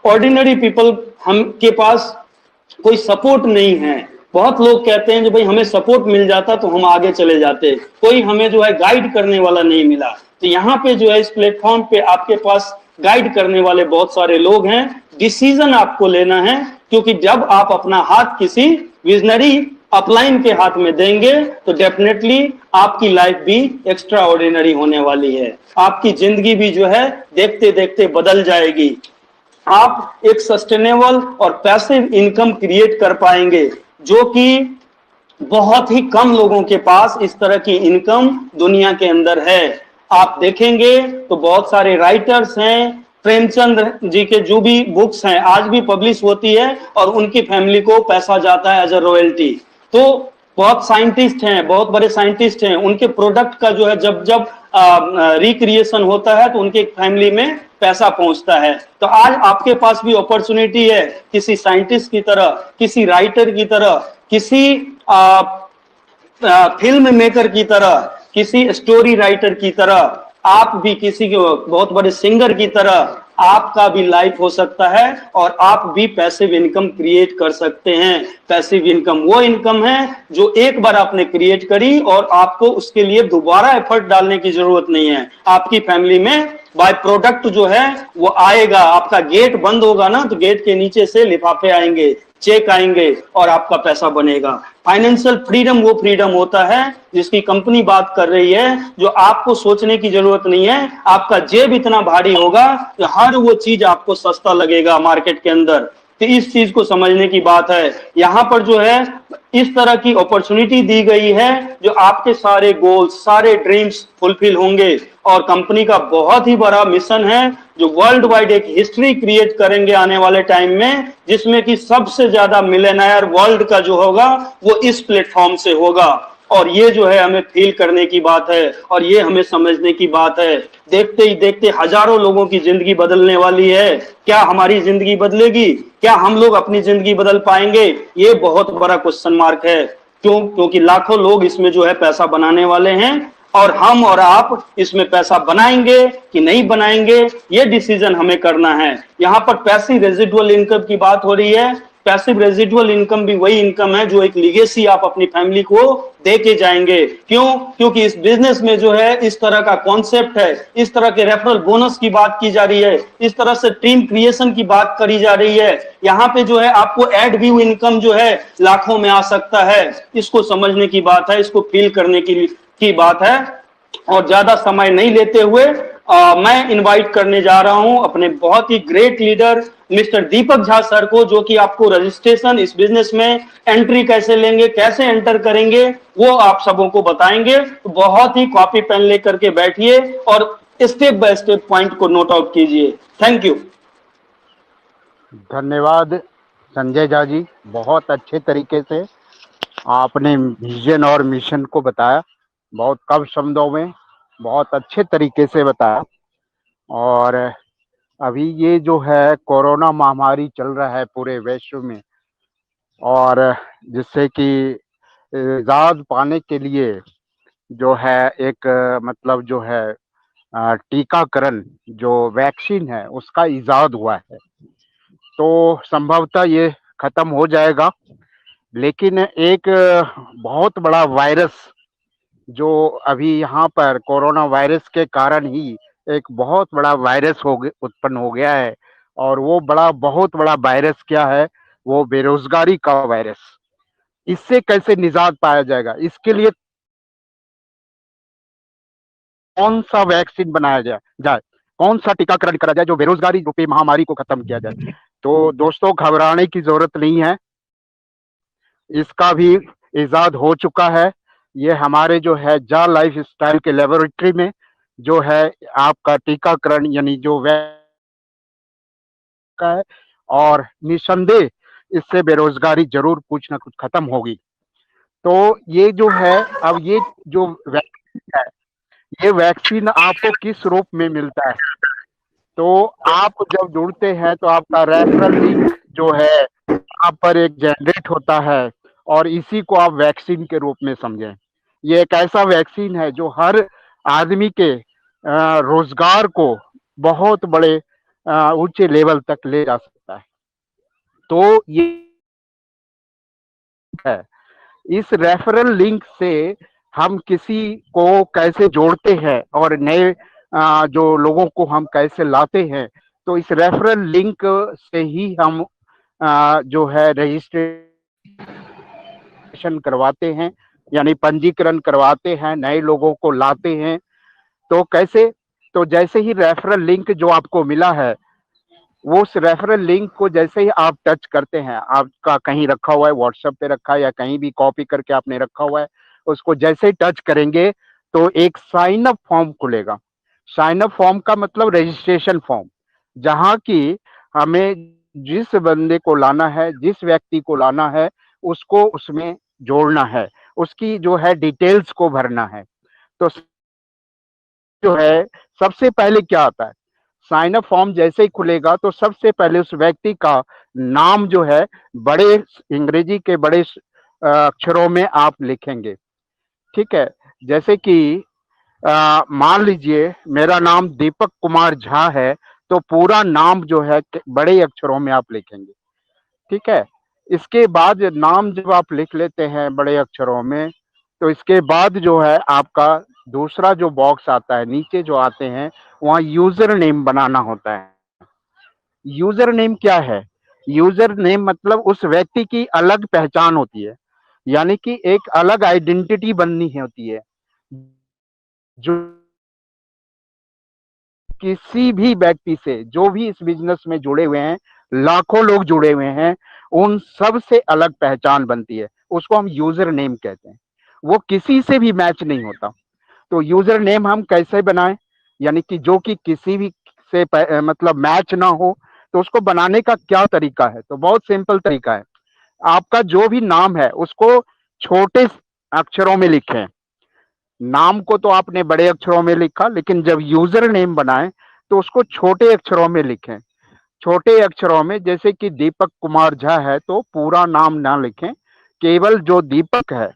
Ordinary people हम के पास कोई सपोर्ट नहीं है। बहुत लोग कहते हैं कि भाई हमें सपोर्ट मिल जाता तो हम आगे चले जाते, कोई हमें जो है गाइड करने वाला नहीं मिला। तो यहाँ पे जो है इस प्लेटफॉर्म पे आपके पास गाइड करने वाले बहुत सारे लोग हैं। डिसीजन आपको लेना है, क्योंकि जब आप अपना हाथ किसी विजनरी अपलाइन के हाथ में देंगे तो डेफिनेटली आपकी लाइफ भी एक्स्ट्रा ऑर्डिनरी होने वाली है। आपकी जिंदगी भी जो है देखते देखते बदल जाएगी। आप एक सस्टेनेबल और पैसिव इनकम क्रिएट कर पाएंगे, जो कि बहुत ही कम लोगों के पास इस तरह की इनकम दुनिया के अंदर है। आप देखेंगे तो बहुत सारे राइटर्स हैं, प्रेमचंद जी के जो भी बुक्स हैं आज भी पब्लिश होती है और उनकी फैमिली को पैसा जाता है एज अ रॉयल्टी। तो बहुत साइंटिस्ट हैं, बहुत बड़े साइंटिस्ट हैं, उनके प्रोडक्ट का जो है जब जब रिक्रिएशन होता है तो उनके फैमिली में पैसा पहुंचता है। तो आज आपके पास भी अपॉर्चुनिटी है किसी साइंटिस्ट की तरह, किसी राइटर की तरह, किसी फिल्म मेकर की तरह, किसी स्टोरी राइटर की तरह, आप भी किसी बहुत बड़े सिंगर की तरह आपका भी लाइफ हो सकता है और आप भी पैसिव इनकम क्रिएट कर सकते हैं। पैसिव इनकम वो इनकम है जो एक बार आपने क्रिएट करी और आपको उसके लिए दोबारा एफर्ट डालने की जरूरत नहीं है। आपकी फैमिली में बाय प्रोडक्ट जो है वो आएगा। आपका गेट बंद होगा ना तो गेट के नीचे से लिफाफे आएंगे, चेक आएंगे और आपका पैसा बनेगा। फाइनेंशियल फ्रीडम वो फ्रीडम होता है जिसकी कंपनी बात कर रही है, जो आपको सोचने की जरूरत नहीं है। आपका जेब इतना भारी होगा कि हर वो चीज आपको सस्ता लगेगा मार्केट के अंदर। तो इस चीज को समझने की बात है। यहां पर जो है इस तरह की अपॉर्चुनिटी दी गई है जो आपके सारे गोल्स, सारे ड्रीम्स फुलफिल होंगे। और कंपनी का बहुत ही बड़ा मिशन है जो वर्ल्ड वाइड एक हिस्ट्री क्रिएट करेंगे आने वाले टाइम में, जिसमें कि सबसे ज्यादा मिलियनेयर वर्ल्ड का जो होगा वो इस प्लेटफॉर्म से होगा। और ये जो है हमें फील करने की बात है और ये हमें समझने की बात है। देखते ही देखते हजारों लोगों की जिंदगी बदलने वाली है। क्या हमारी जिंदगी बदलेगी? क्या हम लोग अपनी जिंदगी बदल पाएंगे? ये बहुत बड़ा क्वेश्चन मार्क है। क्यों? क्योंकि लाखों लोग इसमें जो है पैसा बनाने वाले हैं और हम और आप इसमें पैसा बनाएंगे कि नहीं बनाएंगे ये डिसीजन हमें करना है। यहां पर पैसिव रेजिडुअल इनकम की बात हो रही है। पैसिव रेजिडुअल इनकम भी वही इनकम है जो एक लीगेसी आप अपनी फैमिली को दे के जाएंगे। क्यों? क्योंकि इस बिजनेस में जो है इस तरह का कॉन्सेप्ट है, इस तरह के रेफरल बोनस की बात की जा रही है, इस तरह से टीम क्रिएशन की बात करी जा रही है। यहाँ पे जो है आपको एड व्यू इनकम जो है लाखों में आ सकता है। इसको समझने की बात है, इसको फील करने की बात है। और ज्यादा समय नहीं लेते हुए मैं इनवाइट करने जा रहा हूं अपने बहुत ही great leader mister Deepak Jha sir को, जो कि आपको रजिस्ट्रेशन इस बिजनेस में एंट्री कैसे लेंगे, कैसे एंटर करेंगे वो आप सबों को बताएंगे। तो बहुत ही कॉपी पेन लेकर के बैठिए और स्टेप बाय स्टेप पॉइंट को नोट आउट कीजिए। Thank you. धन्यवाद संजय झा जी, बहुत अच्छे तरीके से आपने विजन और मिशन को बताया। बहुत कम शब्दों में बहुत अच्छे तरीके से बताया। और अभी ये जो है कोरोना महामारी चल रहा है पूरे विश्व में, और जिससे कि इजाद पाने के लिए जो है एक मतलब जो है टीकाकरण जो वैक्सीन है उसका इजाद हुआ है। तो संभवतः ये खत्म हो जाएगा, लेकिन एक बहुत बड़ा वायरस जो अभी यहाँ पर कोरोना वायरस के कारण ही एक बहुत बड़ा वायरस उत्पन्न हो गया है। और वो बहुत बड़ा वायरस क्या है? वो बेरोजगारी का वायरस। इससे कैसे निजात पाया जाएगा? इसके लिए कौन सा वैक्सीन बनाया जाए, कौन सा टीकाकरण करा जाए जो बेरोजगारी रूपी महामारी को खत्म किया जाए? तो दोस्तों, घबराने की जरूरत नहीं है, इसका भी इजाद हो चुका है। ये हमारे जो है जा लाइफ स्टाइल के लेबोरेटरी में जो है आपका टीकाकरण यानी जो का है, और निसंदेह इससे बेरोजगारी जरूर कुछ ना कुछ खत्म होगी। तो ये जो है, अब ये जो वैक्सीन है, ये वैक्सीन आपको किस रूप में मिलता है? तो आप जब जुड़ते हैं तो आपका रेफरल लिंक जो है आप पर एक जनरेट होता है और इसी को आप वैक्सीन के रूप में समझें। ये एक ऐसा वैक्सीन है जो हर आदमी के रोजगार को बहुत बड़े ऊंचे लेवल तक ले जा सकता है। तो ये है, इस रेफरल लिंक से हम किसी को कैसे जोड़ते हैं और नए जो लोगों को हम कैसे लाते हैं, तो इस रेफरल लिंक से ही हम जो है रजिस्ट्रेशन करवाते हैं, यानी पंजीकरण करवाते हैं, नए लोगों को लाते हैं। तो कैसे? तो जैसे ही रेफरल लिंक जो आपको मिला है, वो उस रेफरल लिंक को जैसे ही आप टच करते हैं, आपका कहीं रखा हुआ है, व्हाट्सएप पे रखा है या कहीं भी कॉपी करके आपने रखा हुआ है, उसको जैसे ही टच करेंगे तो एक साइन अप फॉर्म खुलेगा। साइन अप फॉर्म का मतलब रजिस्ट्रेशन फॉर्म, जहां की हमें जिस बंदे को लाना है, जिस व्यक्ति को लाना है, उसको उसमें जोड़ना है, उसकी जो है डिटेल्स को भरना है। तो जो है सबसे पहले क्या आता है, साइन अप फॉर्म जैसे ही खुलेगा तो सबसे पहले उस व्यक्ति का नाम जो है बड़े अंग्रेजी के बड़े अक्षरों में आप लिखेंगे। ठीक है, जैसे कि मान लीजिए मेरा नाम दीपक कुमार झा है, तो पूरा नाम जो है बड़े अक्षरों में आप लिखेंगे। ठीक है, इसके बाद नाम जब आप लिख लेते हैं बड़े अक्षरों में, तो इसके बाद जो है आपका दूसरा जो बॉक्स आता है, नीचे जो आते हैं, वहाँ यूजर नेम बनाना होता है। यूजर नेम क्या है? यूजर नेम मतलब उस व्यक्ति की अलग पहचान होती है, यानी कि एक अलग आइडेंटिटी बननी होती है, जो किसी भी व्यक्ति से, जो भी इस बिजनेस में जुड़े हुए हैं, लाखों लोग जुड़े हुए हैं, उन सब से अलग पहचान बनती है, उसको हम यूजर नेम कहते हैं। वो किसी से भी मैच नहीं होता। तो यूजर नेम हम कैसे बनाएं, यानी कि जो कि किसी भी से मतलब मैच ना हो, तो उसको बनाने का क्या तरीका है? तो बहुत सिंपल तरीका है। आपका जो भी नाम है उसको छोटे अक्षरों में लिखें। नाम को तो आपने बड़े अक्षरों में लिखा, लेकिन जब यूजर नेम बनाएं तो उसको छोटे अक्षरों में लिखें। छोटे अक्षरों में, जैसे कि दीपक कुमार झा है तो पूरा नाम ना लिखें, केवल जो दीपक है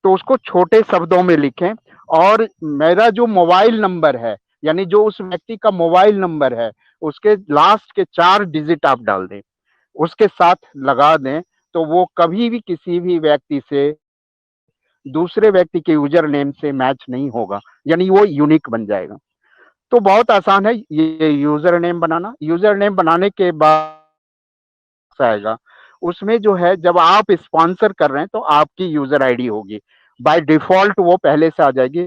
तो उसको छोटे शब्दों में लिखें। और मेरा जो मोबाइल नंबर है, यानी जो उस व्यक्ति का मोबाइल नंबर है, उसके लास्ट के 4 डिजिट आप डाल दें, उसके साथ लगा दें, तो वो कभी भी किसी भी व्यक्ति से, दूसरे व्यक्ति के यूजर नेम से मैच नहीं होगा, यानी वो यूनिक बन जाएगा। तो बहुत आसान है ये यूजर नेम बनाना। यूजर नेम बनाने के बाद आएगा, उसमें जो है जब आप स्पॉन्सर कर रहे हैं तो आपकी यूजर आईडी होगी, बाय डिफॉल्ट वो पहले से आ जाएगी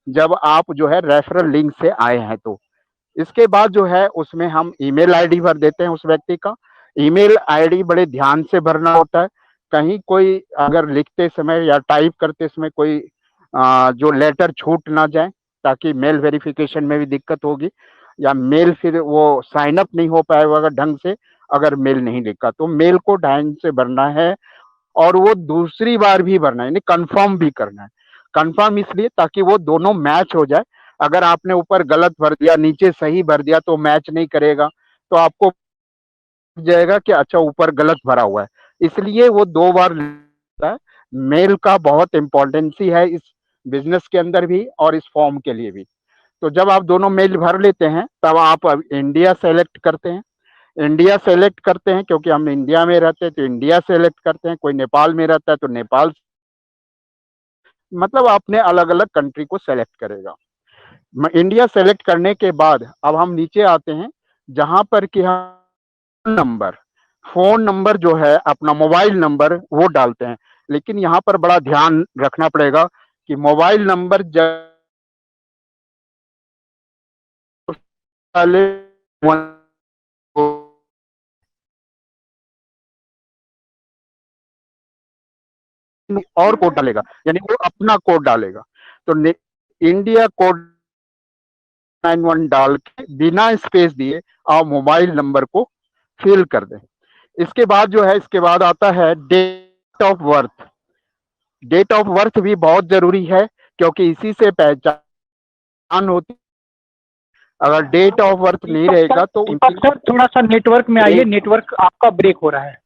जब आप जो है रेफरल लिंक से आए हैं। तो इसके बाद जो है उसमें हम ईमेल आईडी भर देते हैं उस व्यक्ति का। ईमेल आईडी बड़े ध्यान से भरना होता है, कहीं कोई अगर लिखते समय या टाइप करते समय कोई जो लेटर छूट ना जाए, ताकि मेल वेरिफिकेशन में भी दिक्कत होगी, या मेल फिर वो साइन अप नहीं हो पाएगा ढंग से अगर मेल नहीं लिखा। तो मेल को ढंग से भरना है, और वो दूसरी बार भी भरना है, यानी कंफर्म भी करना है। कंफर्म इसलिए ताकि वो दोनों मैच हो जाए। अगर आपने ऊपर गलत भर दिया, नीचे सही भर दिया, तो मैच नहीं करेगा, तो आपको जाएगा कि अच्छा ऊपर गलत भरा हुआ है। इसलिए वो 2 बार है। मेल का बहुत इंपॉर्टेंसी है इस बिजनेस के अंदर भी और इस फॉर्म के लिए भी। तो जब आप दोनों मेल भर लेते हैं, तब आप अब इंडिया सेलेक्ट करते हैं। इंडिया सेलेक्ट करते हैं क्योंकि हम इंडिया में रहते हैं, तो इंडिया सेलेक्ट करते हैं। कोई नेपाल में रहता है तो नेपाल, मतलब अपने अलग अलग कंट्री को सेलेक्ट करेगा। इंडिया सेलेक्ट करने के बाद अब हम नीचे आते हैं, जहां पर कि हम नंबर, फोन नंबर जो है अपना मोबाइल नंबर वो डालते हैं। लेकिन यहाँ पर बड़ा ध्यान रखना पड़ेगा कि मोबाइल नंबर वाले और कोड डालेगा, यानी वो अपना कोड डालेगा। तो इंडिया कोड 91 डाल के बिना स्पेस दिए आप मोबाइल नंबर को फिल कर दें। इसके बाद जो है, इसके बाद आता है date of birth. Date of birth भी बहुत जरूरी है, क्योंकि इसी से पहचान होती। अगर डेट ऑफ बर्थ नहीं रहेगा तो दीपक सर, थोड़ा सा नेटवर्क में आइए, नेटवर्क आपका ब्रेक हो रहा है।